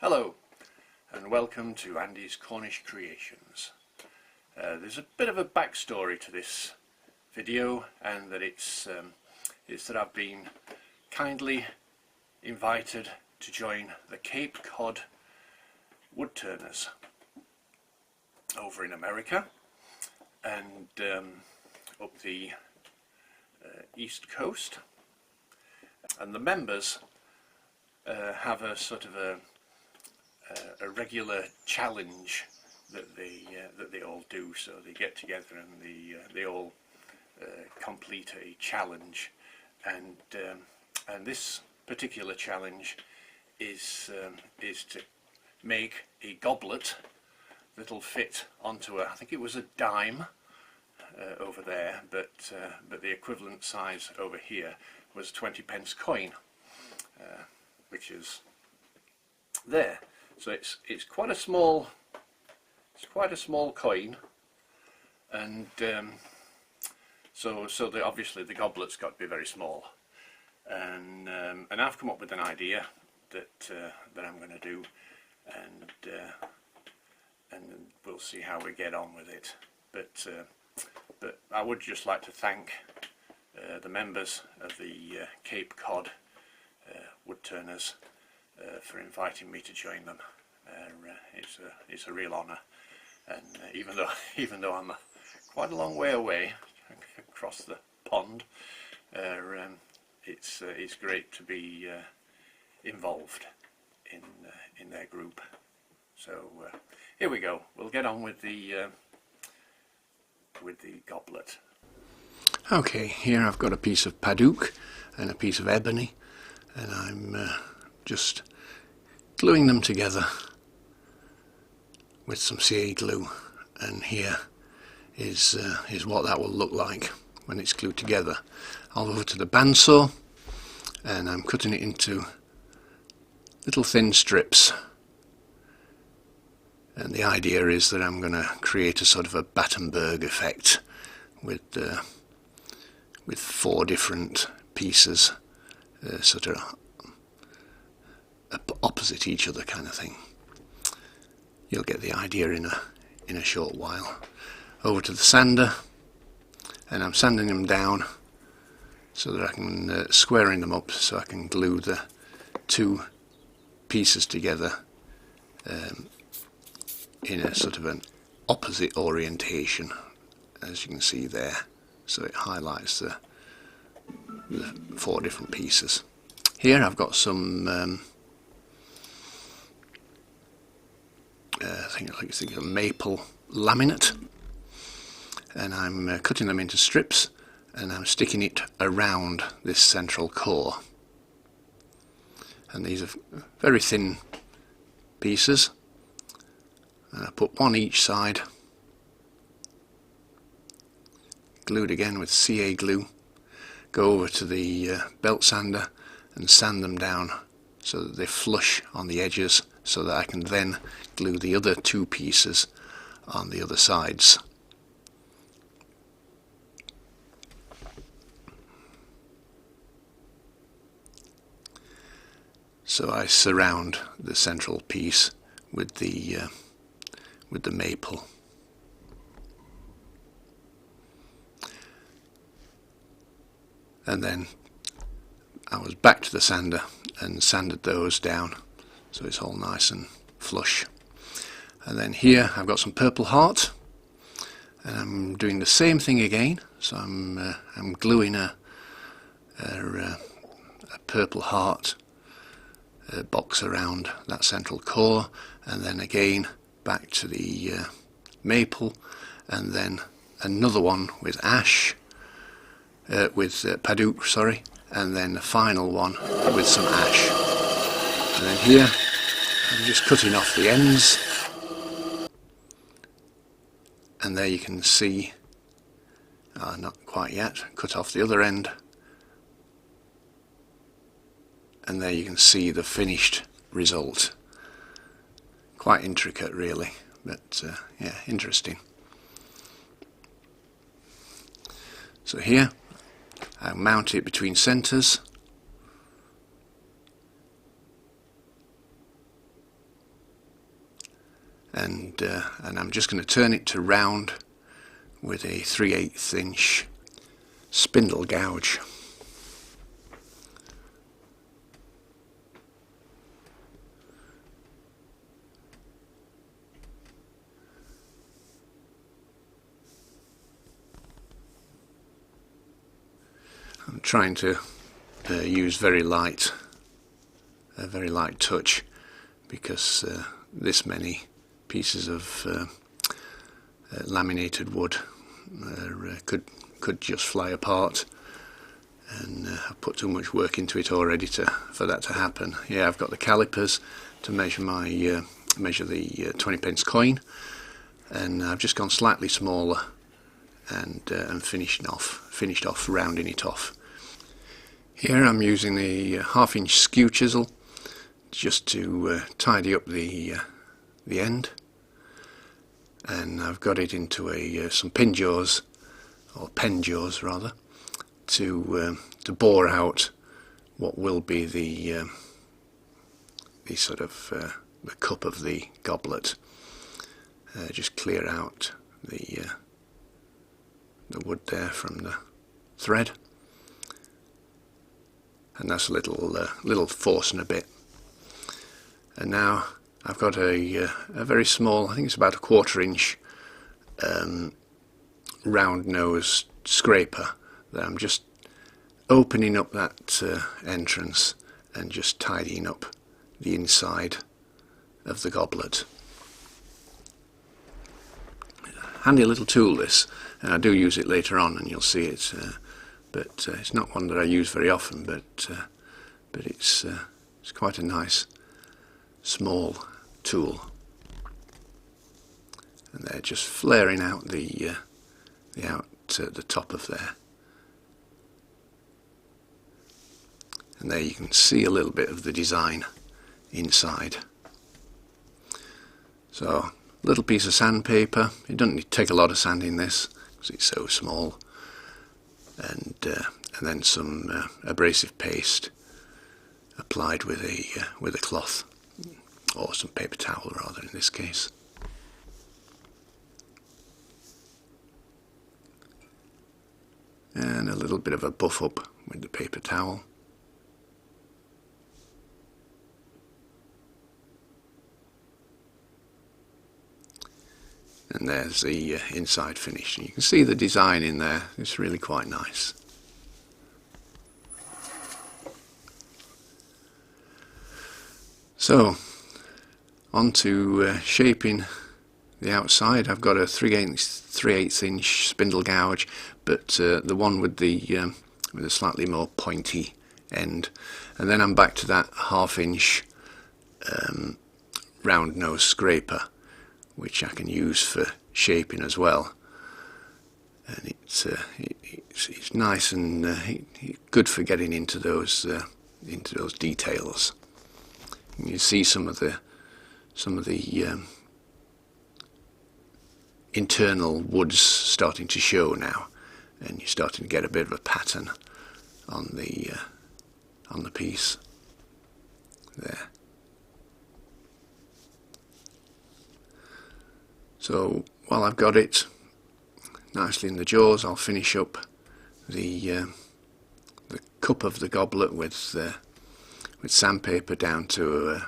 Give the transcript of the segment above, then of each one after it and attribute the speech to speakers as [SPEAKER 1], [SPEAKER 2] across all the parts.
[SPEAKER 1] Hello and welcome to Andy's Cornish Creations. There's a bit of a backstory to this video, and that it's that I've been kindly invited to join the Cape Cod Woodturners over in America and up the east coast, and the members have a sort of a regular challenge that they all do. So they get together and they all complete a challenge, and this particular challenge is to make a goblet that'll fit onto I think it was a dime over there, but the equivalent size over here was a 20p coin, which is there. So it's quite a small coin, and so obviously the goblet's got to be very small, and I've come up with an idea that I'm going to do, and we'll see how we get on with it. But I would just like to thank the members of the Cape Cod Woodturners for inviting me to join them. It's a real honour, and even though I'm quite a long way away across the pond, it's great to be involved in their group. So here we go. We'll get on with the goblet.
[SPEAKER 2] Okay, here I've got a piece of paddock and a piece of ebony, and I'm just gluing them together with some CA glue, and here is what that will look like when it's glued together. I'll go over to the bandsaw, and I'm cutting it into little thin strips, and the idea is that I'm going to create a sort of a Battenberg effect with 4 different pieces sort of opposite each other kind of thing. You'll get the idea in a short while. Over to the sander, and I'm sanding them down so that I can squaring them up so I can glue the 2 pieces together in a sort of an opposite orientation, as you can see there. So it highlights the 4 different pieces. Here I've got some I think it's a maple laminate, and I'm cutting them into strips, and I'm sticking it around this central core. And these are very thin pieces, and I put 1 each side, glued again with CA glue, go over to the belt sander and sand them down so that they flush on the edges, so that I can then glue the other 2 pieces on the other sides. So I surround the central piece with the maple. And then I was back to the sander and sanded those down so it's all nice and flush. And then here I've got some purple heart, and I'm doing the same thing again. So I'm gluing a purple heart box around that central core, and then again back to the maple, and then another one with ash, with paddock, sorry, and then the final one with some ash. And then here I'm just cutting off the ends, and there you can see, not quite yet, cut off the other end, and there you can see the finished result. Quite intricate really, but yeah, interesting. So here I mount it between centres, and I'm just going to turn it to round with a 3/8 inch spindle gouge. I'm trying to use a very light touch, because this many pieces of laminated wood could just fly apart, and I've put too much work into it already for that to happen. Yeah, I've got the calipers to measure the 20 pence coin, and I've just gone slightly smaller and finished off rounding it off. Here I'm using the 1/2 inch skew chisel just to tidy up the end, and I've got it into some pin jaws, or pen jaws rather, to bore out what will be the sort of the cup of the goblet. Just clear out the wood there from the thread, and that's a little force and a bit. And now I've got a very small, I think it's about a 1/4 inch round nose scraper that I'm just opening up that entrance and just tidying up the inside of the goblet. Handy little tool this, and I do use it later on, and you'll see it, but it's not one that I use very often, but it's quite a nice small tool. And they're just flaring out the top of there, and there you can see a little bit of the design inside. So, little piece of sandpaper. You don't need to take a lot of sand in this because it's so small, and then some abrasive paste applied with a cloth, or some paper towel rather in this case. And a little bit of a buff up with the paper towel. And there's the inside finish. You can see the design in there. It's really quite nice. So, on to shaping the outside. I've got a 3/8 inch spindle gouge, but the one with a slightly more pointy end. And then I'm back to that 1/2 inch round nose scraper, which I can use for shaping as well. And it's nice and good for getting into those details. And you see some of the internal woods starting to show now, and you're starting to get a bit of a pattern on the piece there. So while I've got it nicely in the jaws, I'll finish up the cup of the goblet with sandpaper down to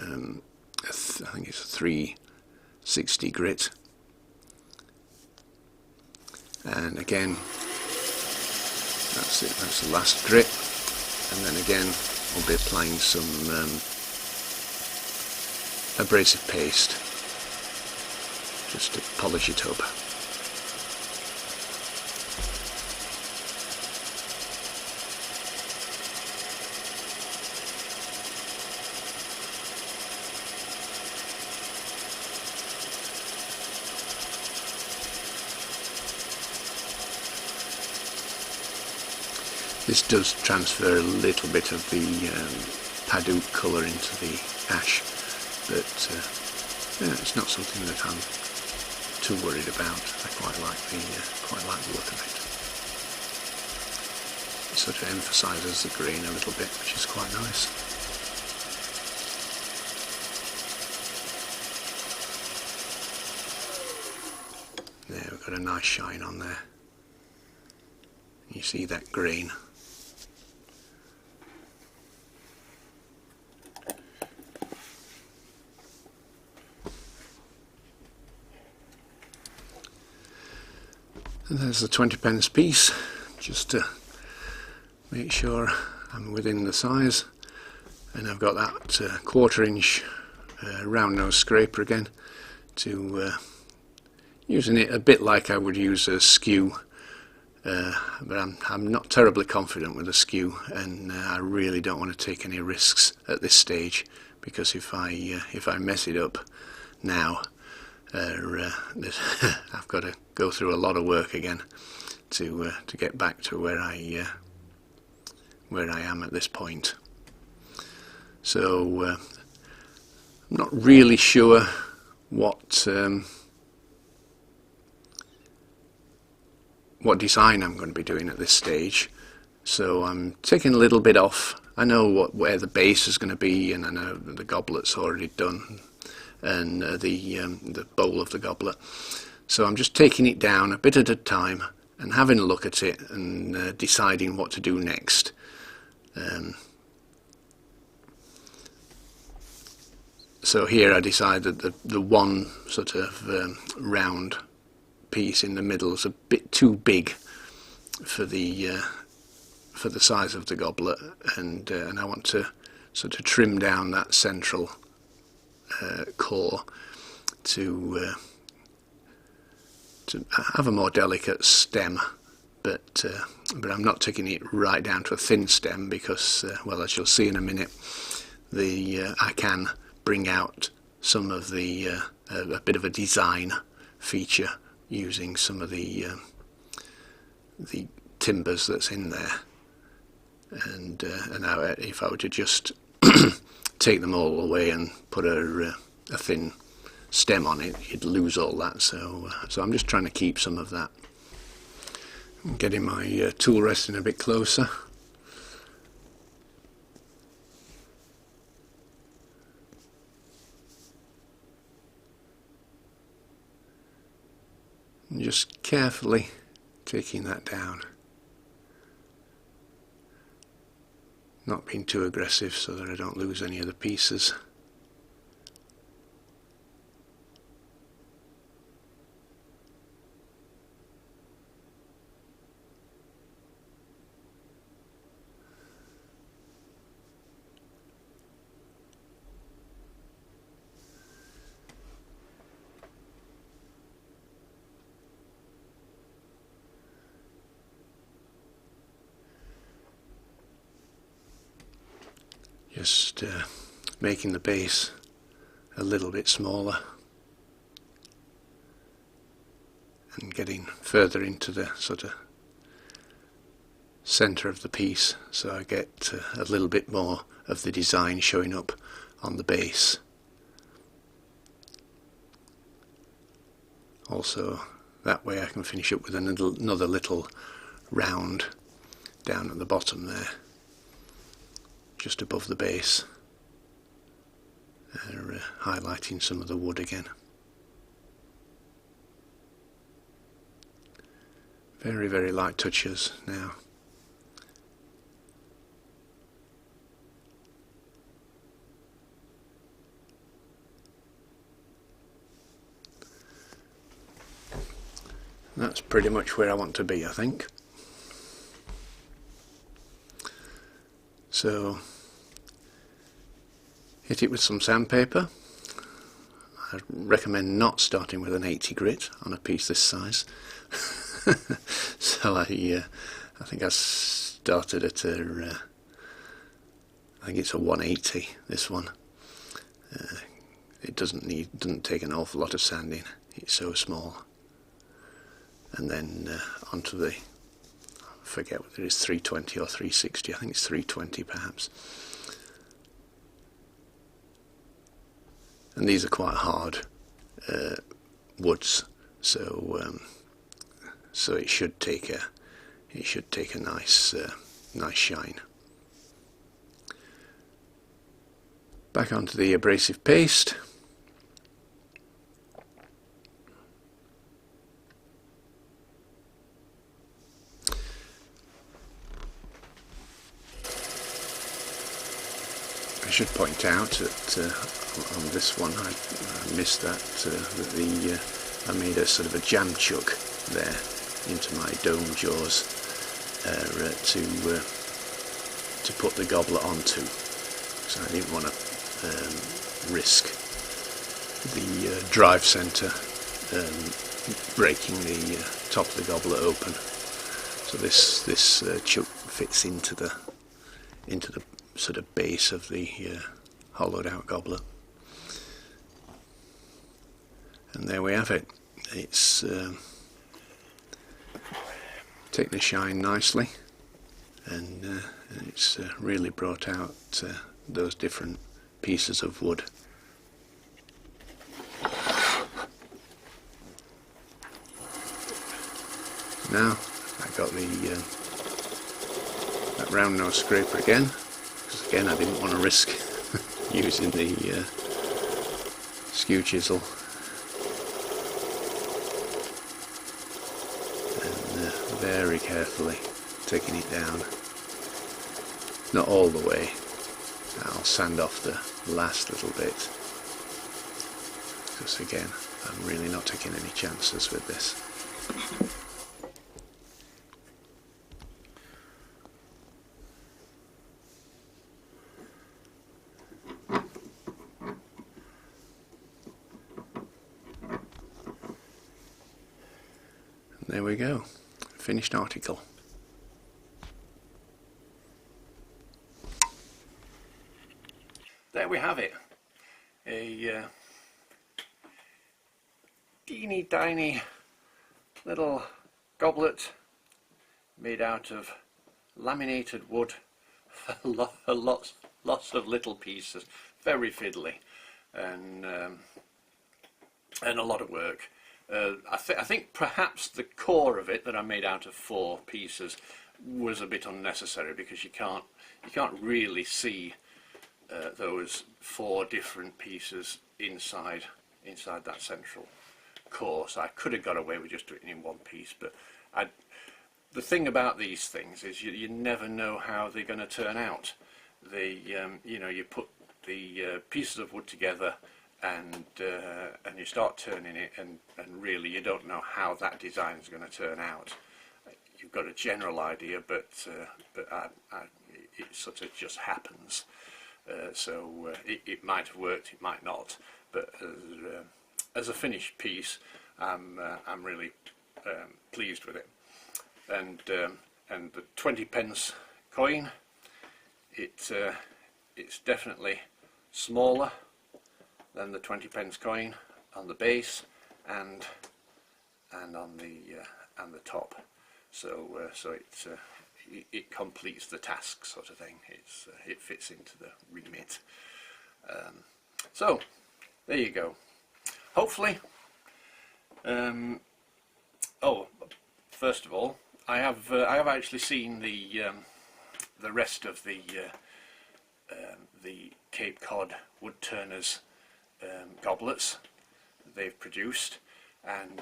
[SPEAKER 2] I think it's a 360 grit, and again that's it, that's the last grit, and then again we'll be applying some abrasive paste just to polish it up. This does transfer a little bit of the Padook colour into the ash, but yeah, it's not something that I'm too worried about. I quite like the look of it. It sort of emphasises the green a little bit, which is quite nice. got a nice shine on there. You see that grain. And there's the 20p piece, just to make sure I'm within the size. And I've got that 1/4 inch round nose scraper again, to using it a bit like I would use a skew, but I'm not terribly confident with a skew, and I really don't want to take any risks at this stage, because if I mess it up now, I've got to go through a lot of work again to get back to where I am at this point. So I'm not really sure what design I'm going to be doing at this stage, so I'm taking a little bit off. I know where the base is going to be, and I know the goblet's already done, and the bowl of the goblet. So I'm just taking it down a bit at a time and having a look at it and deciding what to do next. So here I decided that the one sort of round piece in the middle is a bit too big for the size of the goblet, and I want to sort of trim down that central core to have a more delicate stem, but I'm not taking it right down to a thin stem, because well, as you'll see in a minute, I can bring out some of the a bit of a design feature using some of the timbers that's in there, and now if I were to just take them all away and put a thin stem on it, you'd lose all that. So I'm just trying to keep some of that. I'm getting my tool resting a bit closer. And just carefully taking that down. Not being too aggressive so that I don't lose any of the pieces. Just making the base a little bit smaller and getting further into the sort of centre of the piece, so I get a little bit more of the design showing up on the base. Also, that way I can finish up with another little round down at the bottom there, just above the base, highlighting some of the wood again. Very, very light touches now. That's pretty much where I want to be, I think. So hit it with some sandpaper. I recommend not starting with an 80 grit on a piece this size. So I think I started at I think it's a 180, this one. It doesn't take an awful lot of sanding, it's so small. And then onto the, I forget whether it is 320 or 360, I think it's 320 perhaps. And these are quite hard woods, so it should take a nice shine. Back onto the abrasive paste. I should point out that on this one I missed that, I made a sort of a jam chuck there into my dome jaws to put the goblet onto, so I didn't want to risk the drive centre breaking the top of the goblet open. So this chuck fits into the sort of base of the hollowed out goblet, and there we have it. It's taken the shine nicely, and it's really brought out those different pieces of wood. Now I got that round nose scraper again, because again I didn't want to risk using the skew chisel, and very carefully taking it down, not all the way. I'll sand off the last little bit, because again I'm really not taking any chances with this. There we go, finished article.
[SPEAKER 1] There we have it, a teeny tiny little goblet made out of laminated wood, lots of little pieces, very fiddly, and a lot of work. I think perhaps the core of it that I made out of 4 pieces was a bit unnecessary, because you can't really see those 4 different pieces inside that central core. So I could have got away with just doing it in 1 piece, but the thing about these things is you never know how they're going to turn out. You know, you put the pieces of wood together, and you start turning it, and really you don't know how that design is going to turn out. You've got a general idea, but it sort of just happens. So it might have worked, it might not, but as a finished piece, I'm really pleased with it. And the 20 pence coin, it's definitely smaller than the 20 pence coin on the base and on the top. So it completes the task, sort of thing. It fits into the remit. So there you go. Hopefully. Oh, first of all, I have actually seen the rest of the Cape Cod Woodturners goblets they've produced, and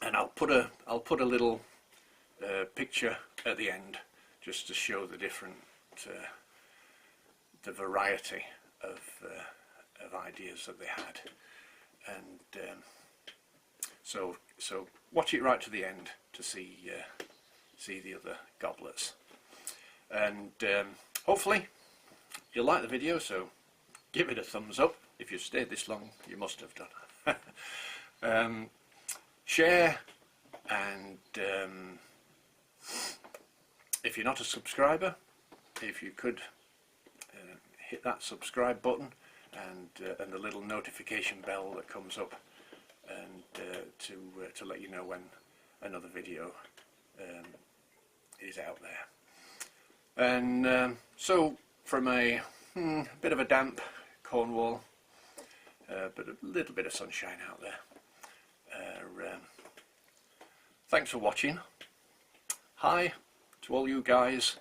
[SPEAKER 1] I'll put a little picture at the end, just to show the different the variety of ideas that they had, and so watch it right to the end to see the other goblets, and hopefully you'll like the video. So give it a thumbs up. If you've stayed this long, you must have done. Share, and if you're not a subscriber, if you could hit that subscribe button and the little notification bell that comes up, and to let you know when another video is out there. And so from a bit of a damp Cornwall, but a little bit of sunshine out there. Thanks for watching. Hi to all you guys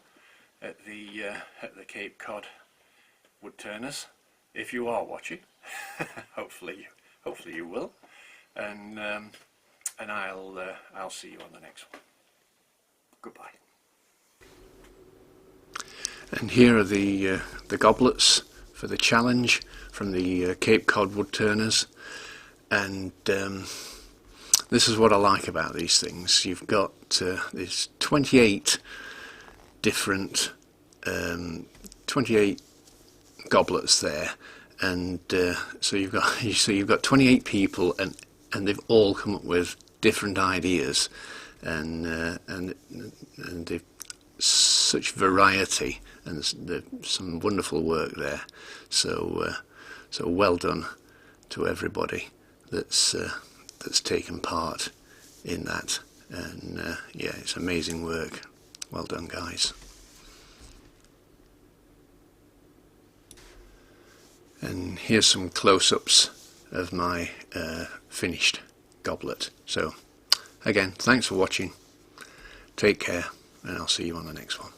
[SPEAKER 1] at the Cape Cod Woodturners, if you are watching. hopefully you will, and I'll see you on the next one. Goodbye.
[SPEAKER 2] And here are the goblets for the challenge from the Cape Cod Woodturners. And this is what I like about these things. You've got there's 28 different 28 goblets there, and so you've got 28 people, and they've all come up with different ideas, and they've such variety, and there's some wonderful work there. So so well done to everybody that's taken part in that, and yeah, it's amazing work. Well done, guys. And here's some close-ups of my finished goblet. So again, thanks for watching, take care, and I'll see you on the next one.